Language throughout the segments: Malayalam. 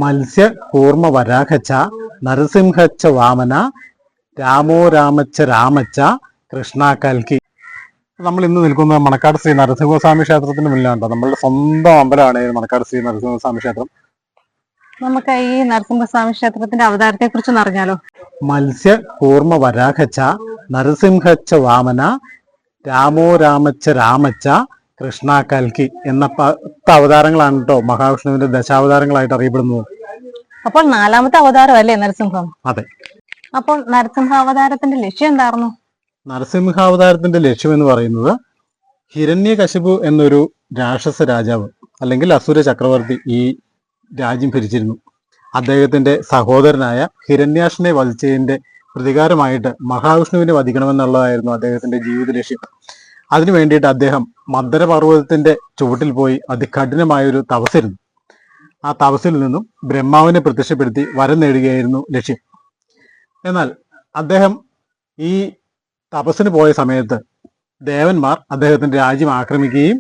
മത്സ്യ കൂർമ്മ വരാഹച്ച നരസിംഹച്ച വാമന രാമോ രാമച്ച രാമച്ച കൃഷ്ണ കൽക്കി. നമ്മൾ ഇന്ന് നിൽക്കുന്നത് മണക്കാട് ശ്രീ നരസിംഹസ്വാമി ക്ഷേത്രത്തിന് മുന്നിലാണ്. നമ്മളുടെ സ്വന്തം അമ്പലമാണ് മണക്കാട് ശ്രീ നരസിംഹസ്വാമി ക്ഷേത്രം. നമുക്ക് ഈ നരസിംഹസ്വാമി ക്ഷേത്രത്തിന്റെ അവതാരത്തെ കുറിച്ച് അറിഞ്ഞാലോ? മത്സ്യ കൂർമ്മ വരാഹച്ച നരസിംഹച്ച വാമന രാമോ രാമച്ച രാമച്ച കൃഷ്ണ കൽക്കി എന്ന 10 അവതാരങ്ങളാണ് കേട്ടോ മഹാവിഷ്ണുവിന്റെ ദശാവതാരങ്ങളായിട്ട് അറിയപ്പെടുന്നത്. അപ്പോൾ 4ാമത്തെ അവതാരം അല്ലേ നരസിംഹം? അതെ. അപ്പോൾ നരസിംഹാവതാരത്തിന്റെ ലക്ഷ്യം എന്തായിരുന്നു? നരസിംഹാവതാരത്തിന്റെ ലക്ഷ്യം എന്ന് പറയുന്നത് ഹിരണ്യകശിപു എന്നൊരു രാക്ഷസ രാജാവ് അല്ലെങ്കിൽ അസുര ചക്രവർത്തി ഈ രാജ്യം ഭരിച്ചിരുന്നു. അദ്ദേഹത്തിന്റെ സഹോദരനായ ഹിരണ്യാക്ഷനെ വധിച്ചതിന്റെ പ്രതികാരമായിട്ട് മഹാവിഷ്ണുവിനെ വധിക്കണമെന്നുള്ളതായിരുന്നു അദ്ദേഹത്തിന്റെ ജീവിത ലക്ഷ്യം. അതിനു വേണ്ടിയിട്ട് അദ്ദേഹം മന്ദരപർവ്വതത്തിന്റെ ചുവട്ടിൽ പോയി അതികഠിനമായൊരു തപസ്സിരുന്നു. ആ തപസ്സിൽ നിന്നും ബ്രഹ്മാവിനെ പ്രത്യക്ഷപ്പെടുത്തി വരം നേടുകയായിരുന്നു ലക്ഷ്യം. എന്നാൽ അദ്ദേഹം ഈ തപസ്സിന് പോയ സമയത്ത് ദേവന്മാർ അദ്ദേഹത്തിന്റെ രാജ്യം ആക്രമിക്കുകയും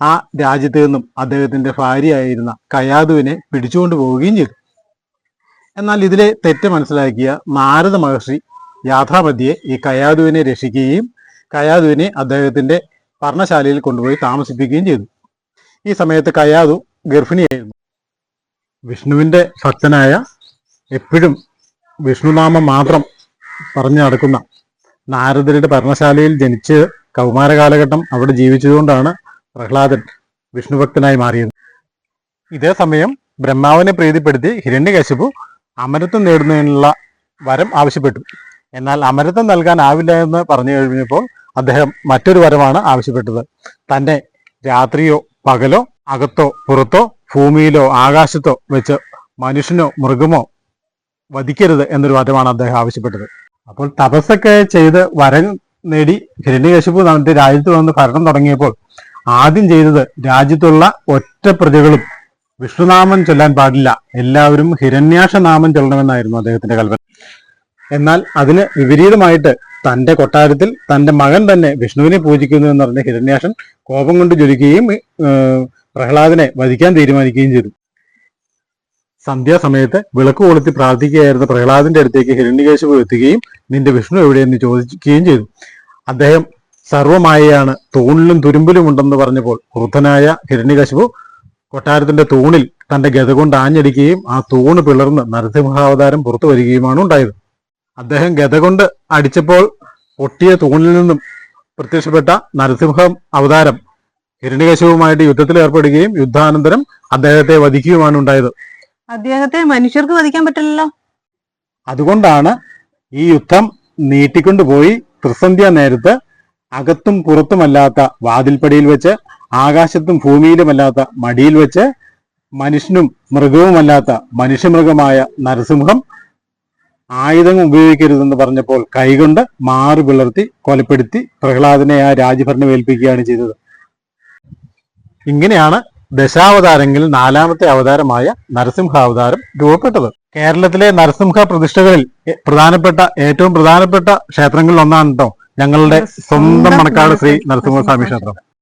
ആ രാജ്യത്ത് നിന്നും അദ്ദേഹത്തിന്റെ ഭാര്യയായിരുന്ന കയാതുവിനെ പിടിച്ചുകൊണ്ടു പോവുകയും ചെയ്തു. എന്നാൽ ഇതിലെ തെറ്റ് മനസ്സിലാക്കിയ നാരദ മഹർഷി യാഥാമധ്യേ ഈ കയാതുവിനെ രക്ഷിക്കുകയും കയാതുവിനെ അദ്ദേഹത്തിന്റെ പർണശാലയിൽ കൊണ്ടുപോയി താമസിപ്പിക്കുകയും ചെയ്തു. ഈ സമയത്ത് കയാതു ഗർഭിണിയായിരുന്നു. വിഷ്ണുവിന്റെ ഭക്തനായ എപ്പോഴും വിഷ്ണുനാമം മാത്രം പറഞ്ഞു നടക്കുന്ന നാരദരുടെ പർണശാലയിൽ ജനിച്ച് കൗമാര കാലഘട്ടം അവിടെ ജീവിച്ചതുകൊണ്ടാണ് പ്രഹ്ലാദൻ വിഷ്ണുഭക്തനായി മാറിയത്. ഇതേ സമയം ബ്രഹ്മാവിനെ പ്രീതിപ്പെടുത്തി ഹിരണ്യകശിപു അമരത്വം നേടുന്നതിനുള്ള വരം ആവശ്യപ്പെട്ടു. എന്നാൽ അമരത്വം നൽകാനാവില്ല എന്ന് പറഞ്ഞു കഴിഞ്ഞപ്പോൾ അദ്ദേഹം മറ്റൊരു വരമാണ് ആവശ്യപ്പെട്ടത്. തന്നെ രാത്രിയോ പകലോ അകത്തോ പുറത്തോ ഭൂമിയിലോ ആകാശത്തോ വെച്ച് മനുഷ്യനോ മൃഗമോ വധിക്കരുത് എന്നൊരു വരമാണ് അദ്ദേഹം ആവശ്യപ്പെട്ടത്. അപ്പോൾ തപസ്സൊക്കെ ചെയ്ത് വരം നേടി ഹിരണ്യകശിപു നമ്മുടെ രാജ്യത്ത് വന്ന് ഭരണം തുടങ്ങിയപ്പോൾ ആദ്യം ചെയ്തത് രാജ്യത്തുള്ള ഒറ്റ പ്രജകളും വിഷ്ണുനാമം ചൊല്ലാൻ പാടില്ല, എല്ലാവരും ഹിരണ്യാക്ഷ നാമം ചൊല്ലണമെന്നായിരുന്നു അദ്ദേഹത്തിന്റെ കൽപ്പന. എന്നാൽ അതിന് വിപരീതമായിട്ട് തന്റെ കൊട്ടാരത്തിൽ തന്റെ മകൻ തന്നെ വിഷ്ണുവിനെ പൂജിക്കുന്നു എന്ന് പറഞ്ഞ ഹിരണ്യാക്ഷൻ കോപം കൊണ്ട് ജ്വലിക്കുകയും പ്രഹ്ലാദനെ വധിക്കാൻ തീരുമാനിക്കുകയും ചെയ്തു. സന്ധ്യാസമയത്ത് വിളക്ക് കൊളുത്തി പ്രാർത്ഥിക്കുകയായിരുന്ന പ്രഹ്ലാദന്റെ അടുത്തേക്ക് ഹിരണ്യകശിപു എത്തുകയും നിന്റെ വിഷ്ണു എവിടെയെന്ന് ചോദിക്കുകയും ചെയ്തു. അദ്ദേഹം സർവമായയാണ്, തൂണിലും തുരുമ്പിലും ഉണ്ടെന്ന് പറഞ്ഞപ്പോൾ ക്രുദ്ധനായ ഹിരണ്യകശിപു കൊട്ടാരത്തിന്റെ തൂണിൽ തന്റെ ഗദ കൊണ്ട് ആഞ്ഞടിക്കുകയും ആ തൂണ് പിളർന്ന് നരസിംഹാവതാരം പുറത്തു വരികയുമാണ് ഉണ്ടായത്. അദ്ദേഹം ഗദ കൊണ്ട് അടിച്ചപ്പോൾ പൊട്ടിയ തൂണിൽ നിന്നും പ്രത്യക്ഷപ്പെട്ട നരസിംഹ അവതാരം ഹിരണ്യകശിപുവുമായിട്ട് യുദ്ധത്തിൽ ഏർപ്പെടുകയും യുദ്ധാനന്തരം അദ്ദേഹത്തെ വധിക്കുകയുമാണ് ഉണ്ടായത്. അദ്ദേഹത്തെ മനുഷ്യർക്ക് വധിക്കാൻ പറ്റില്ലല്ലോ. അതുകൊണ്ടാണ് ഈ യുദ്ധം നീട്ടിക്കൊണ്ടുപോയി ത്രിസന്ധ്യ നേരത്ത് അകത്തും പുറത്തുമല്ലാത്ത വാതിൽപ്പടിയിൽ വെച്ച് ആകാശത്തും ഭൂമിയിലുമല്ലാത്ത മടിയിൽ വെച്ച് മനുഷ്യനും മൃഗവുമല്ലാത്ത മനുഷ്യമൃഗമായ നരസിംഹം ആയുധം ഉപയോഗിക്കരുതെന്ന് പറഞ്ഞപ്പോൾ കൈകൊണ്ട് മാറി പിളർത്തി കൊലപ്പെടുത്തി പ്രഹ്ലാദനെ ആ രാജ്യഭരണം ഏൽപ്പിക്കുകയാണ് ചെയ്തത്. ഇങ്ങനെയാണ് ദശാവതാരങ്ങളിൽ 4ാമത്തെ അവതാരമായ നരസിംഹാവതാരം രൂപപ്പെട്ടത്. കേരളത്തിലെ നരസിംഹ പ്രതിഷ്ഠകളിൽ ഏറ്റവും പ്രധാനപ്പെട്ട ക്ഷേത്രങ്ങളിൽ ഒന്നാണ് കേട്ടോ ഞങ്ങളുടെ സ്വന്തം മണക്കാട് ശ്രീ നരസിംഹസ്വാമി ക്ഷേത്രം.